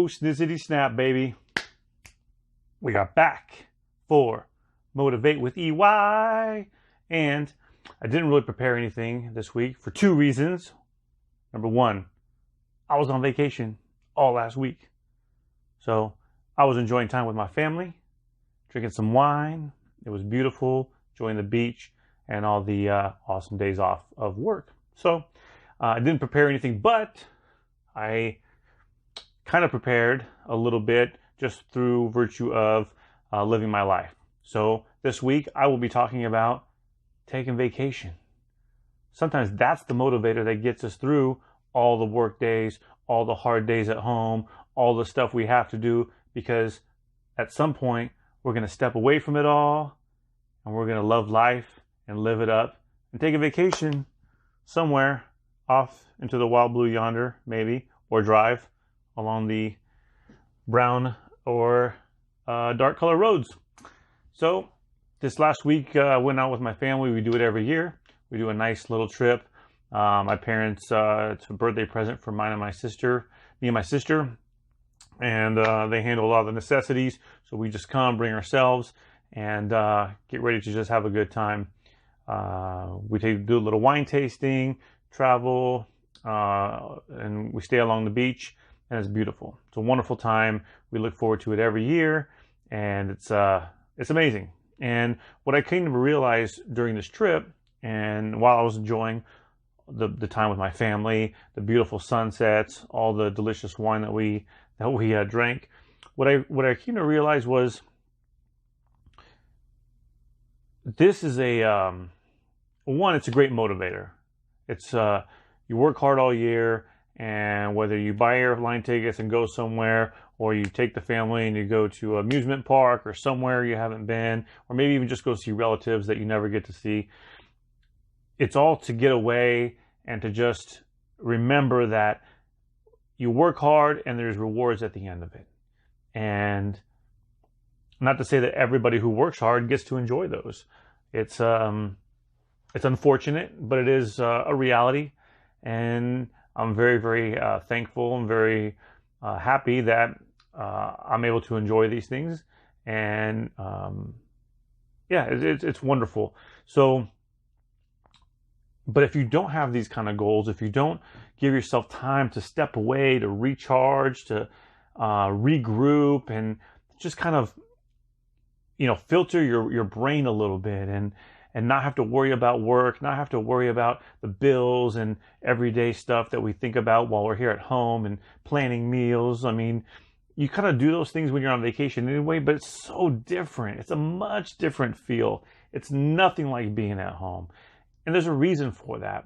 Snizzity snap, baby. We are back for Motivate with EY. And I didn't really prepare anything this week for two reasons. Number one, I was on vacation all last week. So I was enjoying time with my family, drinking some wine. It was beautiful, enjoying the beach and all the awesome days off of work. So I didn't prepare anything, but I kind of prepared a little bit just through virtue of living my life. So this week I will be talking about taking vacation. Sometimes that's the motivator that gets us through all the work days, all the hard days at home, all the stuff we have to do, because at some point we're going to step away from it all and we're going to love life and live it up and take a vacation somewhere off into the wild blue yonder, maybe, or drive along the brown or dark color roads. So this last week I went out with my family. We do it every year. We do a nice little trip. My parents, it's a birthday present for me and my sister, and they handle a lot of the necessities. So we just come, bring ourselves, and get ready to just have a good time. We do a little wine tasting, travel, and we stay along the beach, and it's beautiful. It's a wonderful time. We look forward to it every year, and it's amazing. And what I came to realize during this trip, and while I was enjoying the time with my family, the beautiful sunsets, all the delicious wine that we drank, what I came to realize was this is it's a great motivator. It's you work hard all year, and whether you buy airline tickets and go somewhere, or you take the family and you go to an amusement park or somewhere you haven't been, or maybe even just go see relatives that you never get to see, it's all to get away and to just remember that you work hard and there's rewards at the end of it. And not to say that everybody who works hard gets to enjoy those. It's unfortunate, but it is a reality. And I'm very, very thankful and very happy that I'm able to enjoy these things. And it's wonderful. So, but if you don't have these kind of goals, if you don't give yourself time to step away, to recharge, to regroup, and just kind of, filter your brain a little bit, and not have to worry about work, not have to worry about the bills and everyday stuff that we think about while we're here at home and planning meals. I mean, you kind of do those things when you're on vacation anyway, but it's so different. It's a much different feel. It's nothing like being at home. And there's a reason for that.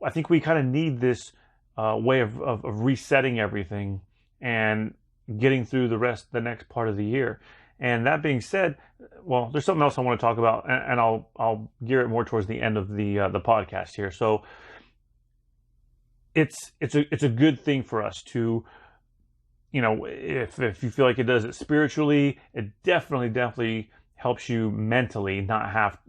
I think we kind of need this way of resetting everything and getting through the next part of the year. And that being said, well, there's something else I want to talk about, and I'll gear it more towards the end of the podcast here. So it's a good thing for us to, if you feel like it does it spiritually, it definitely helps you mentally not have,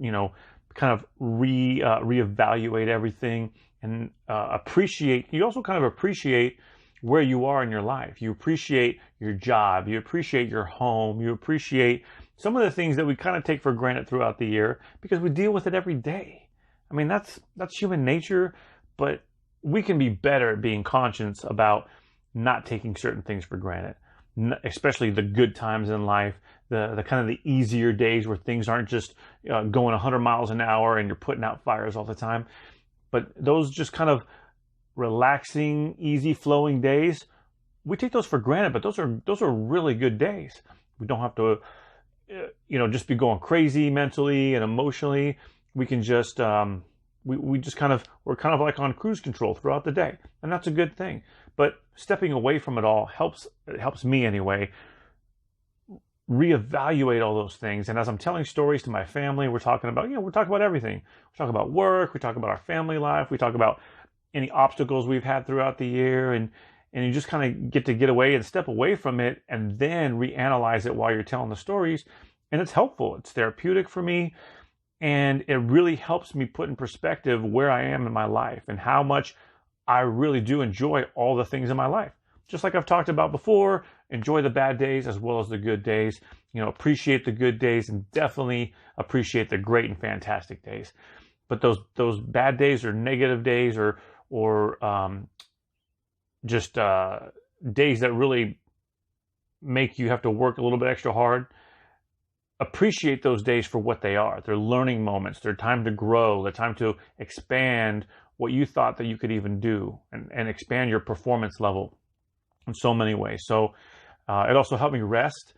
kind of reevaluate everything and appreciate. You also kind of appreciate where you are in your life. You appreciate your job. You appreciate your home. You appreciate some of the things that we kind of take for granted throughout the year because we deal with it every day. I mean, that's human nature, but we can be better at being conscious about not taking certain things for granted, especially the good times in life, the kind of the easier days where things aren't just going 100 miles an hour and you're putting out fires all the time. But those just kind of relaxing, easy flowing days, we take those for granted, but those are really good days. We don't have to, just be going crazy mentally and emotionally. We can just, we're kind of like on cruise control throughout the day, and that's a good thing. But stepping away from it all helps me anyway, reevaluate all those things. And as I'm telling stories to my family, we're talking about everything. We talk about work, we talk about our family life, we talk about any obstacles we've had throughout the year, and you just kind of get away and step away from it and then reanalyze it while you're telling the stories. And it's helpful. It's therapeutic for me. And it really helps me put in perspective where I am in my life and how much I really do enjoy all the things in my life. just like I've talked about before, enjoy the bad days as well as the good days. Appreciate the good days and definitely appreciate the great and fantastic days. But those bad days or negative days or just days that really make you have to work a little bit extra hard, appreciate those days for what they are. They're learning moments. They're time to grow. They're time to expand what you thought that you could even do and expand your performance level in so many ways. So it also helped me rest.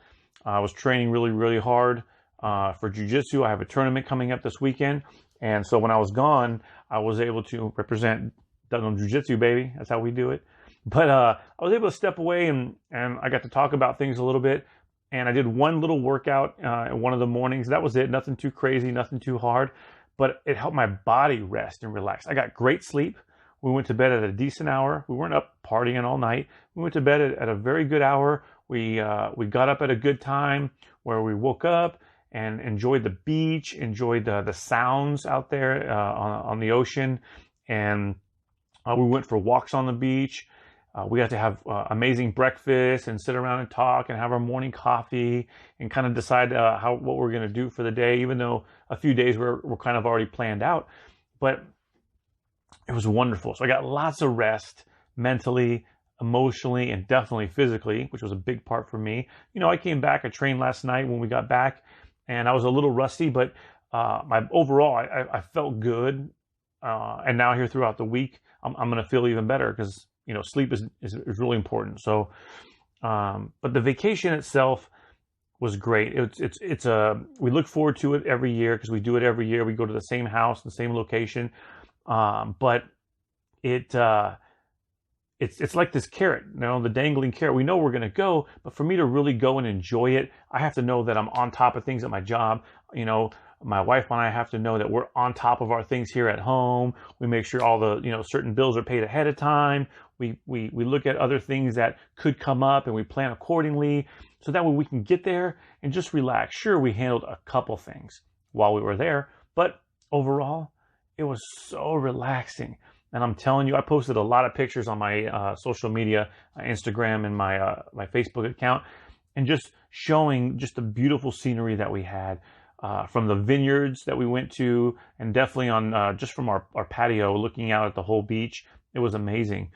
I was training really, really hard for jiu-jitsu. I have a tournament coming up this weekend. And so when I was gone, I was able to represent Dutton Jiu-Jitsu, baby. That's how we do it. But I was able to step away and I got to talk about things a little bit. And I did one little workout in one of the mornings. That was it. Nothing too crazy, nothing too hard. But it helped my body rest and relax. I got great sleep. We went to bed at a decent hour. We weren't up partying all night. We went to bed at a very good hour. We got up at a good time where we woke up and enjoyed the beach, enjoyed the sounds out there on the ocean. And we went for walks on the beach. We got to have amazing breakfast and sit around and talk and have our morning coffee and kind of decide what we're going to do for the day, even though a few days were kind of already planned out. But it was wonderful. So I got lots of rest mentally, emotionally, and definitely physically, which was a big part for me. I came back, I trained last night when we got back, and I was a little rusty, but overall, I felt good. And now here throughout the week, I'm going to feel even better because sleep is really important. So, but the vacation itself was great. It's we look forward to it every year because we do it every year. We go to the same house, the same location. But it's like this carrot, the dangling carrot. We know we're going to go, but for me to really go and enjoy it, I have to know that I'm on top of things at my job. My wife and I have to know that we're on top of our things here at home. We make sure all the, certain bills are paid ahead of time. We look at other things that could come up and we plan accordingly so that way we can get there and just relax. Sure, we handled a couple things while we were there, but overall, it was so relaxing. And I'm telling you, I posted a lot of pictures on my social media, Instagram and my Facebook account, and just showing just the beautiful scenery that we had. From the vineyards that we went to, and definitely on just from our patio, looking out at the whole beach. It was amazing,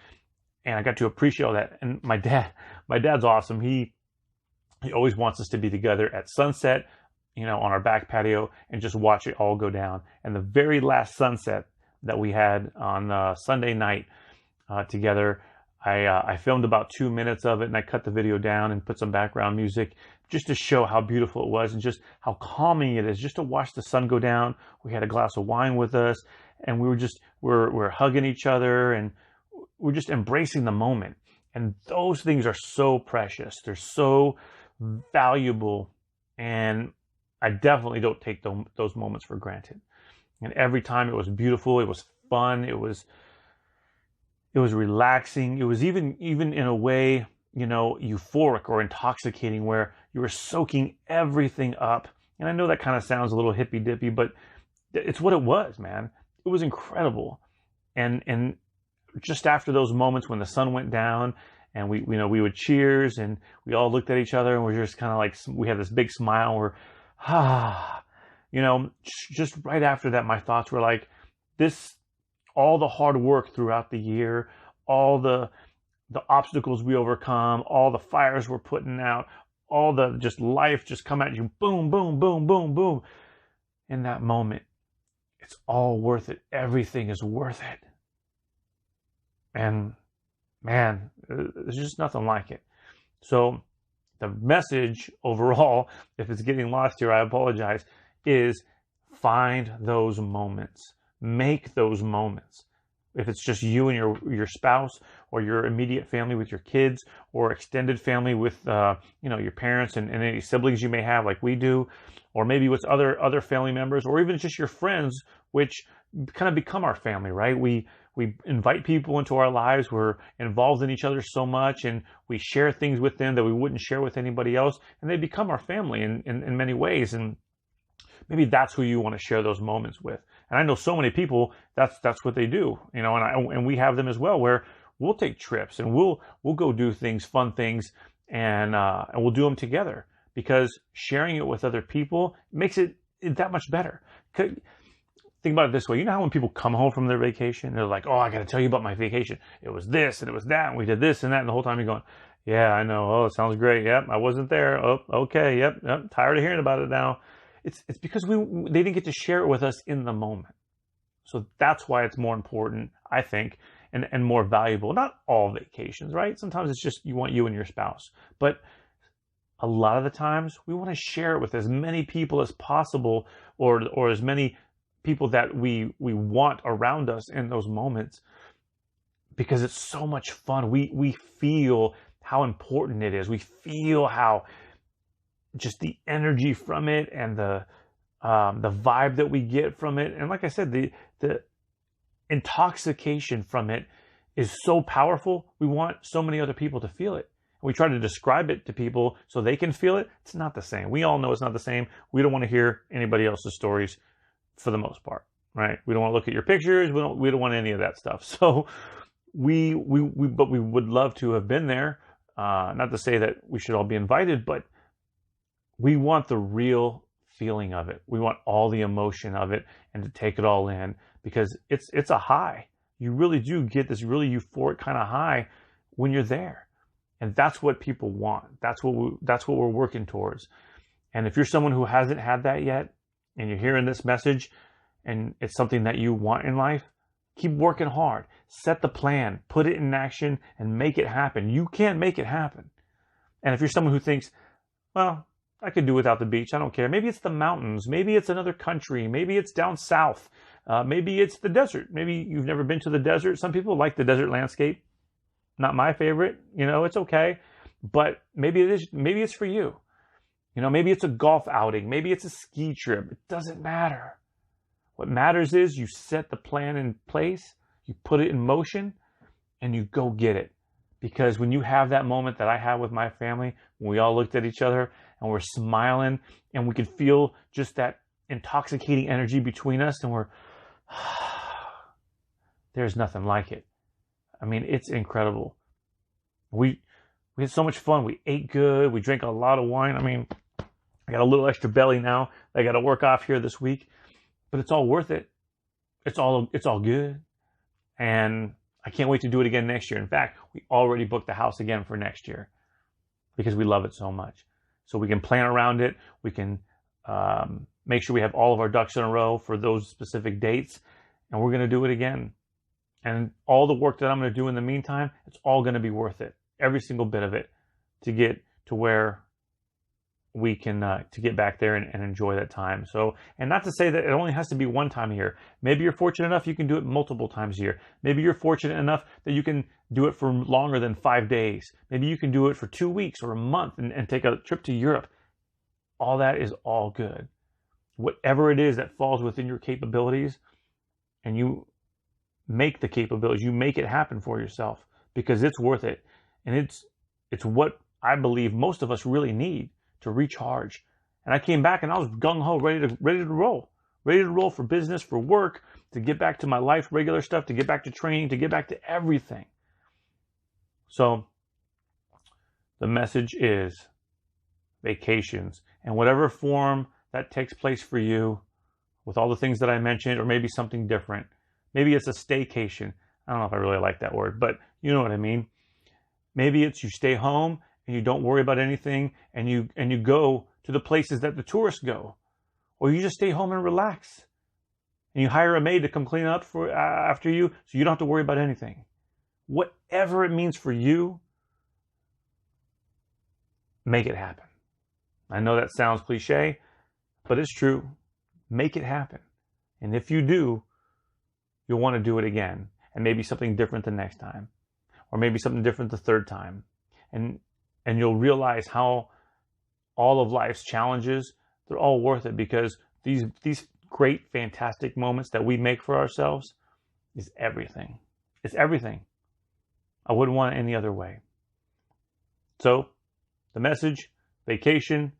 and I got to appreciate all that. And my dad's awesome. He always wants us to be together at sunset, on our back patio, and just watch it all go down. And the very last sunset that we had on Sunday night together, I filmed about 2 minutes of it, and I cut the video down and put some background music just to show how beautiful it was and just how calming it is just to watch the sun go down. We had a glass of wine with us, and we're hugging each other, and we're just embracing the moment. And those things are so precious. They're so valuable, and I definitely don't take those moments for granted. And every time it was beautiful, it was fun, it was relaxing. It was even in a way, euphoric or intoxicating, where you were soaking everything up. And I know that kind of sounds a little hippy dippy, but it's what it was, man. It was incredible. And just after those moments when the sun went down and we would cheers and we all looked at each other and we're just kind of like, we had this big smile. We're, just right after that, my thoughts were like, all the hard work throughout the year, all the obstacles we overcome, all the fires we're putting out, all the just life just come at you, boom, boom, boom, boom, boom. In that moment, it's all worth it. Everything is worth it. And man, there's just nothing like it. So the message overall, if it's getting lost here, I apologize, is find those moments. Make those moments. If it's just you and your spouse, or your immediate family with your kids, or extended family with your parents and any siblings you may have, like we do, or maybe with other family members, or even just your friends, which kind of become our family, right? We invite people into our lives. We're involved in each other so much, and we share things with them that we wouldn't share with anybody else, and they become our family in many ways. And maybe that's who you want to share those moments with. And I know so many people, that's what they do, and we have them as well, where we'll take trips and we'll go do things, fun things, and we'll do them together, because sharing it with other people makes it that much better. Think about it this way. You know how when people come home from their vacation, they're like, oh, I got to tell you about my vacation. It was this and it was that, and we did this and that, and the whole time you're going, yeah, I know. Oh, it sounds great. Yep, I wasn't there. Oh, okay. Yep. Tired of hearing about it now. It's because they didn't get to share it with us in the moment. So that's why it's more important, I think, and more valuable. Not all vacations, right? Sometimes it's just you want you and your spouse. But a lot of the times we want to share it with as many people as possible, or as many people that we want around us in those moments, because it's so much fun. We feel how important it is. We feel how just the energy from it, and the vibe that we get from it. And like I said, the intoxication from it is so powerful. We want so many other people to feel it. We try to describe it to people so they can feel it. It's not the same. We all know it's not the same. We don't want to hear anybody else's stories for the most part, right? We don't want to look at your pictures. We don't want any of that stuff. So but we would love to have been there. Not to say that we should all be invited, but we want the real feeling of it. We want all the emotion of it, and to take it all in, because it's a high. You really do get this really euphoric kind of high when you're there. And that's what people want. That's what we're working towards. And if you're someone who hasn't had that yet, and you're hearing this message, and it's something that you want in life, keep working hard. Set the plan, put it in action, and make it happen. You can make it happen. And if you're someone who thinks, well, I could do without the beach, I don't care. Maybe it's the mountains. Maybe it's another country. Maybe it's down south. Maybe it's the desert. Maybe you've never been to the desert. Some people like the desert landscape. Not my favorite. It's okay. But maybe it is. Maybe it's for you. Maybe it's a golf outing. Maybe it's a ski trip. It doesn't matter. What matters is you set the plan in place, you put it in motion, and you go get it. Because when you have that moment that I had with my family, when we all looked at each other and we're smiling, and we could feel just that intoxicating energy between us, and there's nothing like it. I mean, it's incredible. We had so much fun. We ate good. We drank a lot of wine. I mean, I got a little extra belly now that I got to work off here this week, but it's all worth it. It's all good. And I can't wait to do it again next year. In fact, we already booked the house again for next year because we love it so much. So we can plan around it. We can make sure we have all of our ducks in a row for those specific dates, and we're going to do it again. And all the work that I'm going to do in the meantime, it's all going to be worth it. Every single bit of it, to get to where we can, to get back there and enjoy that time. So, and not to say that it only has to be one time a year. Maybe you're fortunate enough you can do it multiple times a year. Maybe you're fortunate enough that you can do it for longer than 5 days. Maybe you can do it for 2 weeks or a month and take a trip to Europe. All that is all good. Whatever it is that falls within your capabilities, and you make the capabilities, you make it happen for yourself, because it's worth it. And it's what I believe most of us really need to recharge. And I came back and I was gung-ho, ready to roll for business, for work, to get back to my life, regular stuff, to get back to training, to get back to everything. So the message is vacations, and whatever form that takes place for you, with all the things that I mentioned, or maybe something different. Maybe it's a staycation. I don't know if I really like that word, but you know what I mean. Maybe it's you stay home and you don't worry about anything, and you go to the places that the tourists go. Or you just stay home and relax. And you hire a maid to come clean up after you, so you don't have to worry about anything. Whatever it means for you, make it happen. I know that sounds cliche, but it's true. Make it happen. And if you do, you'll want to do it again. And maybe something different the next time. Or maybe something different the third time. And you'll realize how all of life's challenges, they're all worth it, because these great, fantastic moments that we make for ourselves is everything. It's everything. I wouldn't want it any other way. So, the message, vacation,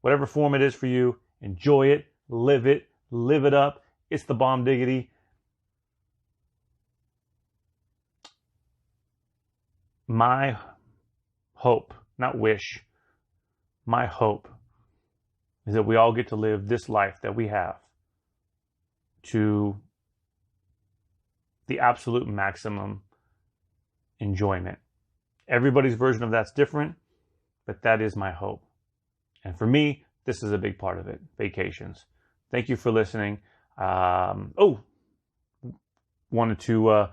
whatever form it is for you, enjoy it, live it up. It's the bomb diggity. my hope, not wish, my hope is that we all get to live this life that we have to the absolute maximum enjoyment. Everybody's version of that's different, but that is my hope. And for me, this is a big part of it, vacations. Thank you for listening. Wanted to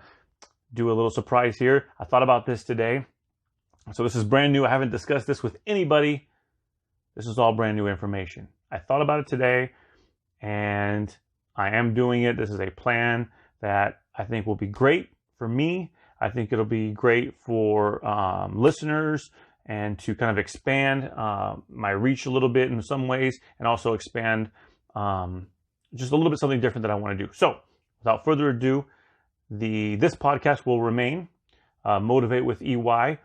do a little surprise here. I thought about this today. So this is brand new. I haven't discussed this with anybody. This is all brand new information. I thought about it today, and I am doing it. This is a plan that I think will be great for me. I think it'll be great for listeners, and to kind of expand my reach a little bit in some ways, and also expand just a little bit something different that I want to do. So without further ado, this podcast will remain Motivate with EY.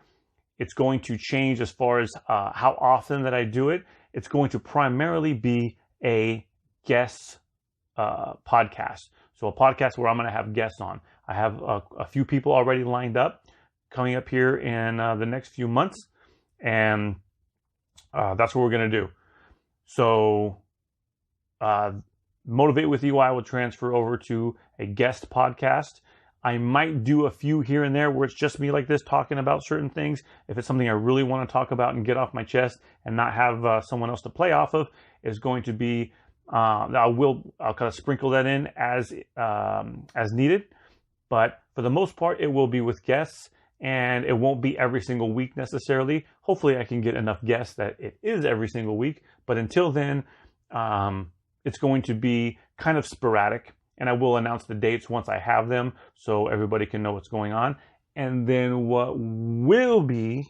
It's going to change as far as how often that I do it. It's going to primarily be a guest podcast. So a podcast where I'm going to have guests on. I have a few people already lined up coming up here in the next few months. And that's what we're going to do. So Motivate with EY will transfer over to a guest podcast. I might do a few here and there where it's just me like this talking about certain things. If it's something I really want to talk about and get off my chest and not have someone else to play off of, is going to be, I'll kind of sprinkle that in as needed. But for the most part, it will be with guests, and it won't be every single week necessarily. Hopefully I can get enough guests that it is every single week. But until then, it's going to be kind of sporadic. And I will announce the dates once I have them so everybody can know what's going on. And then what will be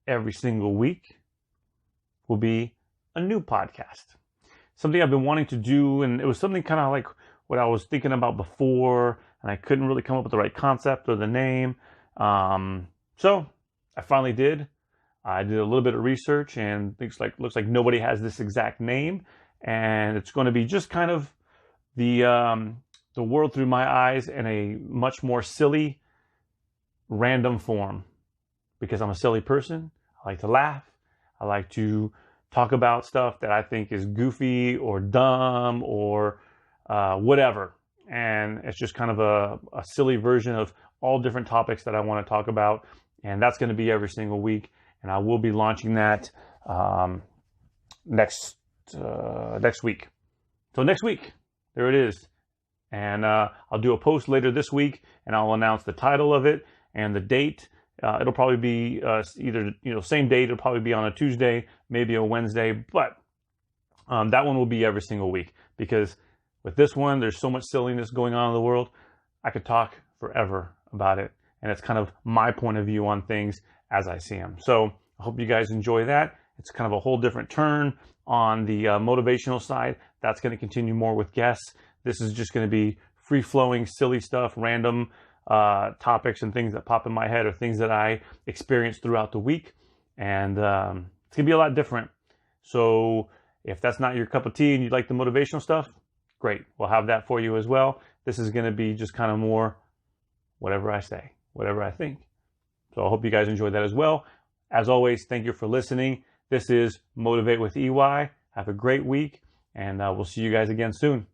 every single week will be a new podcast. Something I've been wanting to do, and it was something kind of like what I was thinking about before, and I couldn't really come up with the right concept or the name. So I finally did. I did a little bit of research, and looks like nobody has this exact name. And it's going to be just kind of the world through my eyes in a much more silly, random form. Because I'm a silly person. I like to laugh. I like to talk about stuff that I think is goofy or dumb or whatever. And it's just kind of a silly version of all different topics that I want to talk about. And that's going to be every single week. And I will be launching that next week. So next week, there it is. And I'll do a post later this week, and I'll announce the title of it and the date. It'll probably be either, same date. It'll probably be on a Tuesday, maybe a Wednesday. But that one will be every single week, because with this one, there's so much silliness going on in the world. I could talk forever about it. And it's kind of my point of view on things as I see them. So I hope you guys enjoy that. It's kind of a whole different turn on the motivational side. That's going to continue more with guests. This is just going to be free-flowing, silly stuff, random topics and things that pop in my head, or things that I experience throughout the week. And it's going to be a lot different. So if that's not your cup of tea and you like the motivational stuff, great. We'll have that for you as well. This is going to be just kind of more whatever I say, whatever I think. So I hope you guys enjoyed that as well. As always, thank you for listening. This is Motivate with EY. Have a great week, and we'll see you guys again soon.